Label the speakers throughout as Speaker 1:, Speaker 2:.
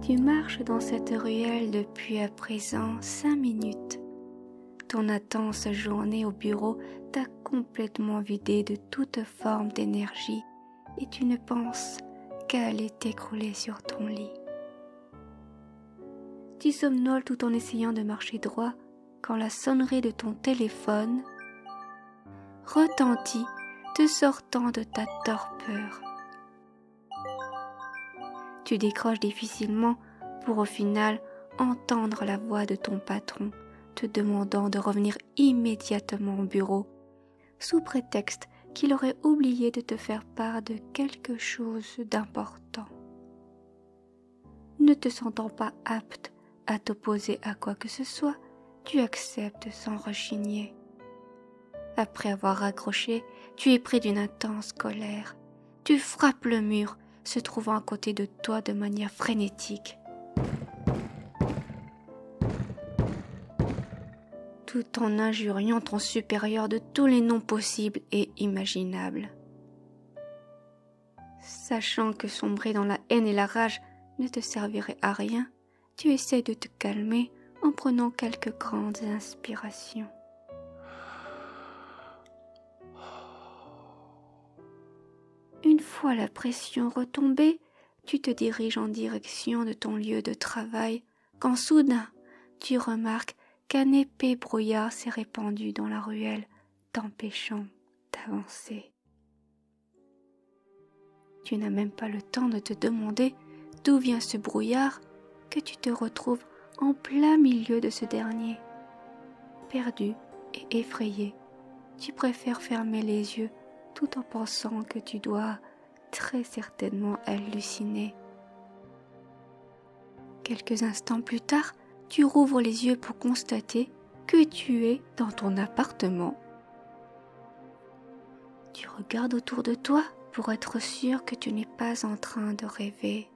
Speaker 1: Tu marches dans cette ruelle depuis à présent 5 minutes. Ton intense journée au bureau t'a complètement vidé de toute forme d'énergie et tu ne penses qu'à aller t'écrouler sur ton lit. Tu somnoles tout en essayant de marcher droit quand la sonnerie de ton téléphone retentit te sortant de ta torpeur. Tu décroches difficilement pour au final entendre la voix de ton patron te demandant de revenir immédiatement au bureau sous prétexte qu'il aurait oublié de te faire part de quelque chose d'important. Ne te sentant pas apte à t'opposer à quoi que ce soit, tu acceptes sans rechigner. Après avoir raccroché, tu es pris d'une intense colère. Tu frappes le mur, se trouvant à côté de toi de manière frénétique. Tout en injuriant ton supérieur de tous les noms possibles et imaginables. Sachant que sombrer dans la haine et la rage ne te servirait à rien, tu essaies de te calmer en prenant quelques grandes inspirations. Une fois la pression retombée, tu te diriges en direction de ton lieu de travail quand soudain tu remarques qu'un épais brouillard s'est répandu dans la ruelle, t'empêchant d'avancer. Tu n'as même pas le temps de te demander d'où vient ce brouillard que tu te retrouves en plein milieu de ce dernier. Perdu et effrayé, tu préfères fermer les yeux tout en pensant que tu dois très certainement halluciner. Quelques instants plus tard, tu rouvres les yeux pour constater que tu es dans ton appartement. Tu regardes autour de toi pour être sûr que tu n'es pas en train de rêver.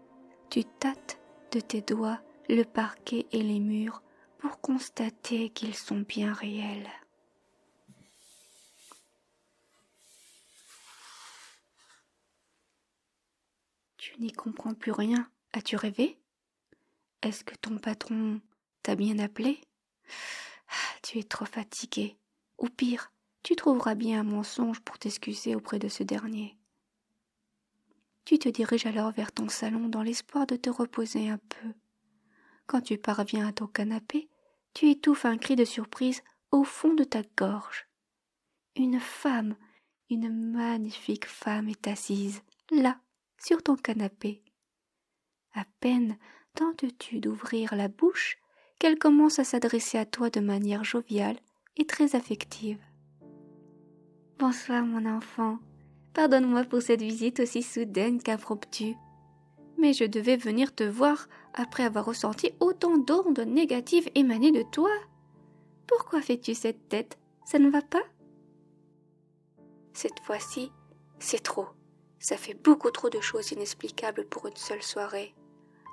Speaker 1: Tu tâtes de tes doigts le parquet et les murs pour constater qu'ils sont bien réels. Tu n'y comprends plus rien. As-tu rêvé? Est-ce que ton patron t'a bien appelé? Tu es trop fatigué. Ou pire, tu trouveras bien un mensonge pour t'excuser auprès de ce dernier. Tu te diriges alors vers ton salon dans l'espoir de te reposer un peu. Quand tu parviens à ton canapé, tu étouffes un cri de surprise au fond de ta gorge. Une femme, une magnifique femme est assise, là, sur ton canapé. À peine tentes-tu d'ouvrir la bouche qu'elle commence à s'adresser à toi de manière joviale et très affective. « Bonsoir mon enfant, pardonne-moi pour cette visite aussi soudaine qu'impromptue. Mais je devais venir te voir après avoir ressenti autant d'ondes négatives émaner de toi. Pourquoi fais-tu cette tête? Ça ne va pas? » Cette fois-ci, c'est trop. Ça fait beaucoup trop de choses inexplicables pour une seule soirée.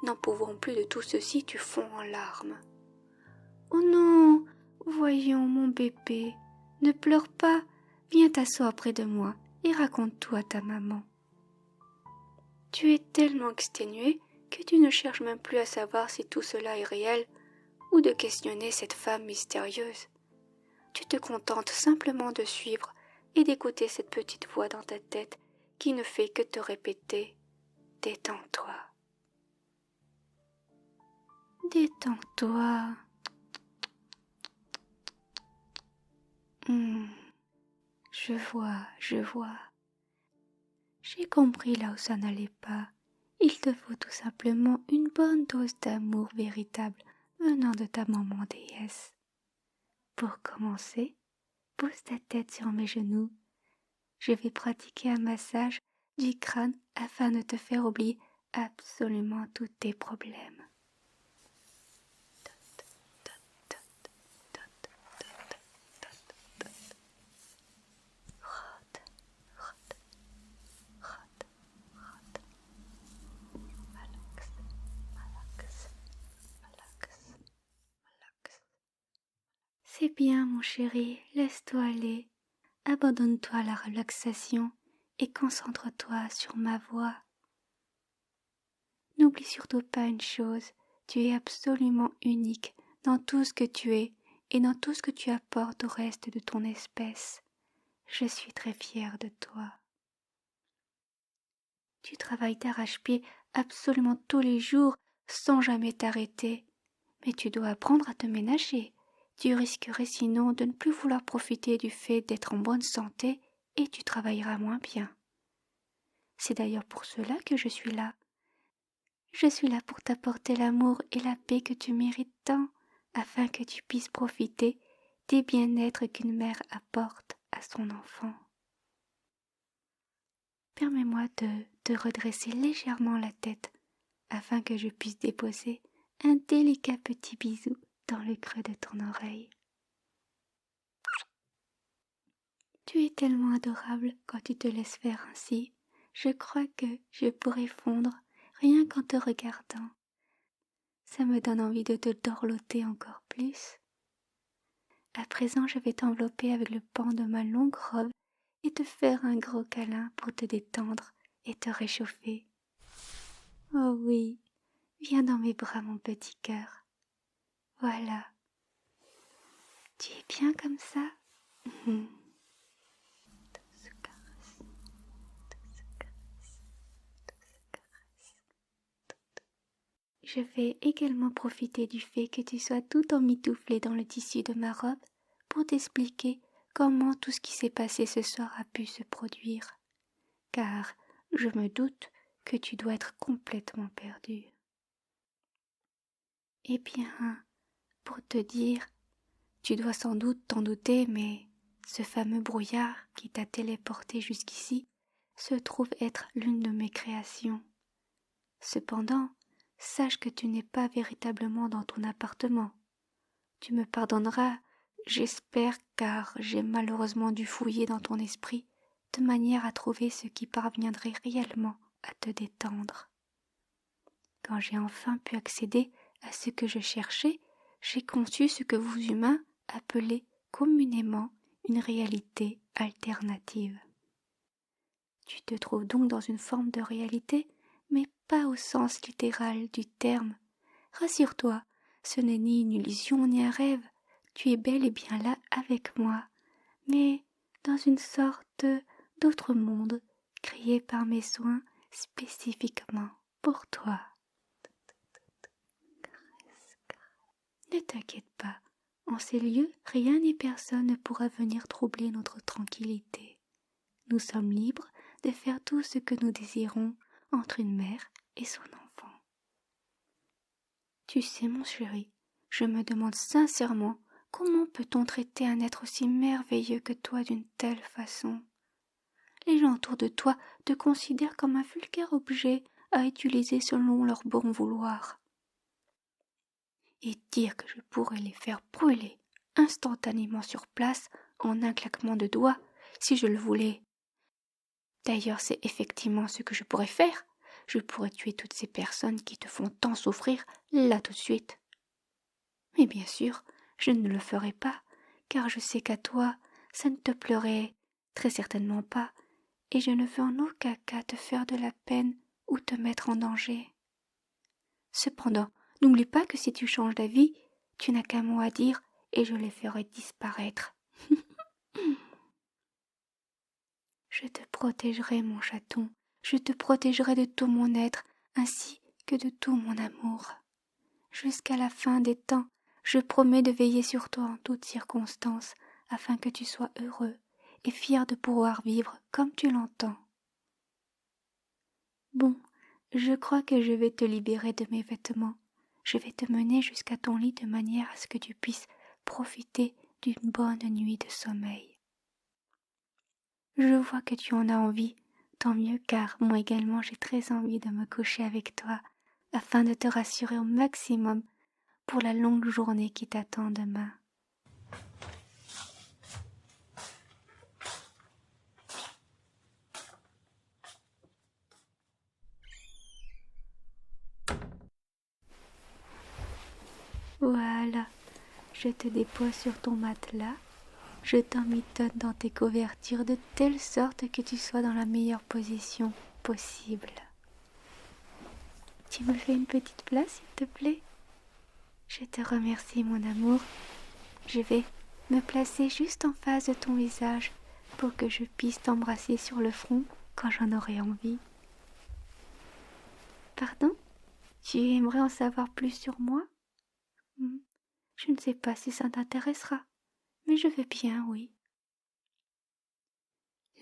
Speaker 1: N'en pouvant plus de tout ceci, tu fonds en larmes. « Oh non, voyons mon bébé, ne pleure pas, viens t'asseoir près de moi et raconte tout à ta maman. » Tu es tellement exténué que tu ne cherches même plus à savoir si tout cela est réel ou de questionner cette femme mystérieuse. Tu te contentes simplement de suivre et d'écouter cette petite voix dans ta tête qui ne fait que te répéter « Détends-toi. Détends-toi. » Je vois. J'ai compris là où ça n'allait pas. Il te faut tout simplement une bonne dose d'amour véritable venant de ta maman déesse. Pour commencer, pose ta tête sur mes genoux. Je vais pratiquer un massage du crâne afin de te faire oublier absolument tous tes problèmes. C'est bien, mon chéri, laisse-toi aller. Abandonne-toi à la relaxation et concentre-toi sur ma voix. N'oublie n'oublie surtout pas une chose, tu es absolument unique dans tout ce que tu es et dans tout ce que tu apportes au reste de ton espèce. Je suis très fière de toi. Tu travailles d'arrache-pied absolument tous les jours sans jamais t'arrêter. Mais tu dois apprendre à te ménager. Tu risquerais sinon de ne plus vouloir profiter du fait d'être en bonne santé et tu travailleras moins bien. C'est d'ailleurs pour cela que je suis là. Je suis là pour t'apporter l'amour et la paix que tu mérites tant, afin que tu puisses profiter des bien-être qu'une mère apporte à son enfant. Permets-moi de te redresser légèrement la tête, afin que je puisse déposer un délicat petit bisou dans le creux de ton oreille. Tu es tellement adorable quand tu te laisses faire ainsi. Je crois que je pourrais fondre rien qu'en te regardant. Ça me donne envie de te dorloter encore plus. À présent, je vais t'envelopper avec le pan de ma longue robe et te faire un gros câlin pour te détendre et te réchauffer. Oh oui, viens dans mes bras, mon petit cœur. Voilà. Tu es bien comme ça? Je vais également profiter du fait que tu sois tout emmitouflé dans le tissu de ma robe pour t'expliquer comment tout ce qui s'est passé ce soir a pu se produire. Car je me doute que tu dois être complètement perdu. Eh bien, pour te dire, tu dois sans doute t'en douter, mais ce fameux brouillard qui t'a téléporté jusqu'ici se trouve être l'une de mes créations. Cependant, sache que tu n'es pas véritablement dans ton appartement. Tu me pardonneras, j'espère, car j'ai malheureusement dû fouiller dans ton esprit de manière à trouver ce qui parviendrait réellement à te détendre. Quand j'ai enfin pu accéder à ce que je cherchais, j'ai conçu ce que vous humains appelez communément une réalité alternative. Tu te trouves donc dans une forme de réalité, mais pas au sens littéral du terme. Rassure-toi, ce n'est ni une illusion ni un rêve, tu es bel et bien là avec moi, mais dans une sorte d'autre monde, créé par mes soins spécifiquement pour toi. Ne t'inquiète pas, en ces lieux, rien ni personne ne pourra venir troubler notre tranquillité. Nous sommes libres de faire tout ce que nous désirons entre une mère et son enfant. Tu sais, mon chéri, je me demande sincèrement comment peut-on traiter un être aussi merveilleux que toi d'une telle façon. Les gens autour de toi te considèrent comme un vulgaire objet à utiliser selon leur bon vouloir. Et dire que je pourrais les faire brûler instantanément sur place en un claquement de doigts si je le voulais. D'ailleurs, c'est effectivement ce que je pourrais faire. Je pourrais tuer toutes ces personnes qui te font tant souffrir là tout de suite. Mais bien sûr, je ne le ferai pas, car je sais qu'à toi, ça ne te plairait très certainement pas, et je ne veux en aucun cas te faire de la peine ou te mettre en danger. Cependant, n'oublie pas que si tu changes d'avis, tu n'as qu'un mot à dire et je les ferai disparaître. Je te protégerai, mon chaton, je te protégerai de tout mon être, ainsi que de tout mon amour. Jusqu'à la fin des temps, je promets de veiller sur toi en toutes circonstances, afin que tu sois heureux et fier de pouvoir vivre comme tu l'entends. Bon, je crois que je vais te libérer de mes vêtements. Je vais te mener jusqu'à ton lit de manière à ce que tu puisses profiter d'une bonne nuit de sommeil. Je vois que tu en as envie, tant mieux car moi également j'ai très envie de me coucher avec toi, afin de te rassurer au maximum pour la longue journée qui t'attend demain. Voilà, je te dépose sur ton matelas, je t'emmitonne dans tes couvertures de telle sorte que tu sois dans la meilleure position possible. tu me fais une petite place, s'il te plaît? Je te remercie, mon amour. Je vais me placer juste en face de ton visage pour que je puisse t'embrasser sur le front quand j'en aurai envie. Pardon? Tu aimerais en savoir plus sur moi? Je ne sais pas si ça t'intéressera, mais je veux bien, oui.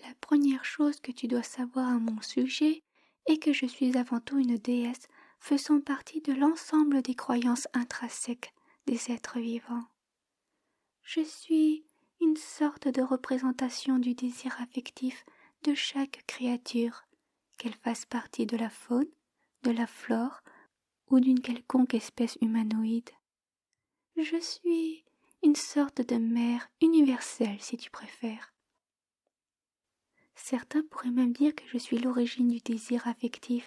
Speaker 1: La première chose que tu dois savoir à mon sujet est que je suis avant tout une déesse faisant partie de l'ensemble des croyances intrinsèques des êtres vivants. Je suis une sorte de représentation du désir affectif de chaque créature, qu'elle fasse partie de la faune, de la flore ou d'une quelconque espèce humanoïde. Je suis une sorte de mère universelle, si tu préfères. Certains pourraient même dire que je suis l'origine du désir affectif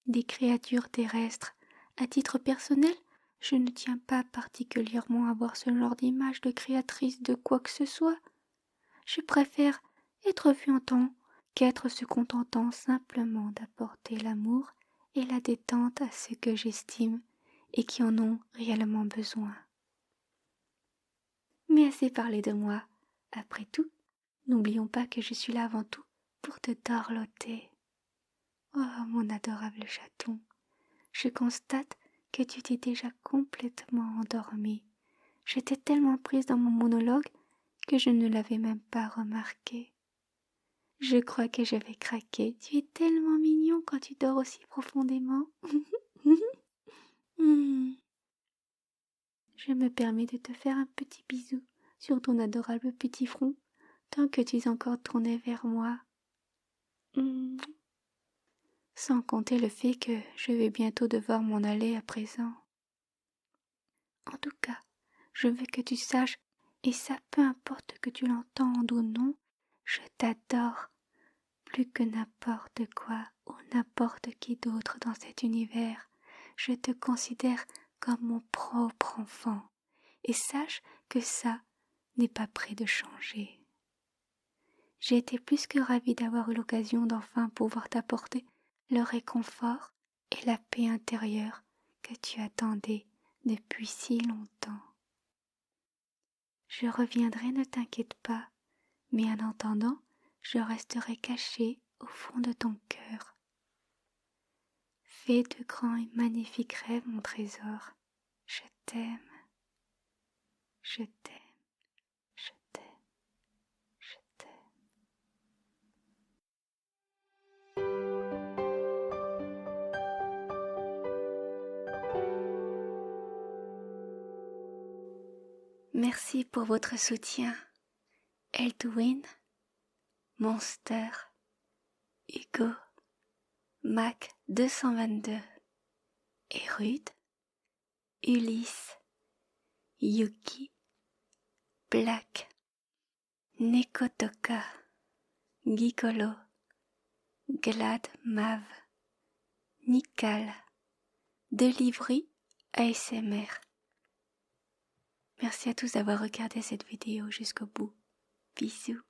Speaker 1: des créatures terrestres. À titre personnel, je ne tiens pas particulièrement à voir ce genre d'image de créatrice de quoi que ce soit. Je préfère être vue en tant qu'être se contentant simplement d'apporter l'amour et la détente à ceux que j'estime et qui en ont réellement besoin. Mais assez parlé de moi. Après tout, n'oublions pas que je suis là avant tout pour te dorloter. Oh, mon adorable chaton, je constate que tu t'es déjà complètement endormi. J'étais tellement prise dans mon monologue que je ne l'avais même pas remarqué. Je crois que je vais craquer. Tu es tellement mignon quand tu dors aussi profondément. Je me permets de te faire un petit bisou sur ton adorable petit front, tant que tu es encore tourné vers moi. Sans compter le fait que je vais bientôt devoir m'en aller à présent. En tout cas, je veux que tu saches, et ça peu importe que tu l'entendes ou non, je t'adore plus que n'importe quoi ou n'importe qui d'autre dans cet univers. Je te considère comme mon propre enfant, et sache que ça n'est pas près de changer. J'ai été plus que ravie d'avoir eu l'occasion d'enfin pouvoir t'apporter le réconfort et la paix intérieure que tu attendais depuis si longtemps. Je reviendrai, ne t'inquiète pas, mais en attendant, je resterai cachée au fond de ton cœur. Fais de grands et magnifiques rêves, mon trésor. Je t'aime, je t'aime, je t'aime, je t'aime. Merci pour votre soutien. Eldwin, Monster, Hugo, Mac 222, Erud, Ulysse, Yuki, Black, Nekotoka, Gigolo, Glad Mav, Nikal, Delivry ASMR. Merci à tous d'avoir regardé cette vidéo jusqu'au bout. Bisous.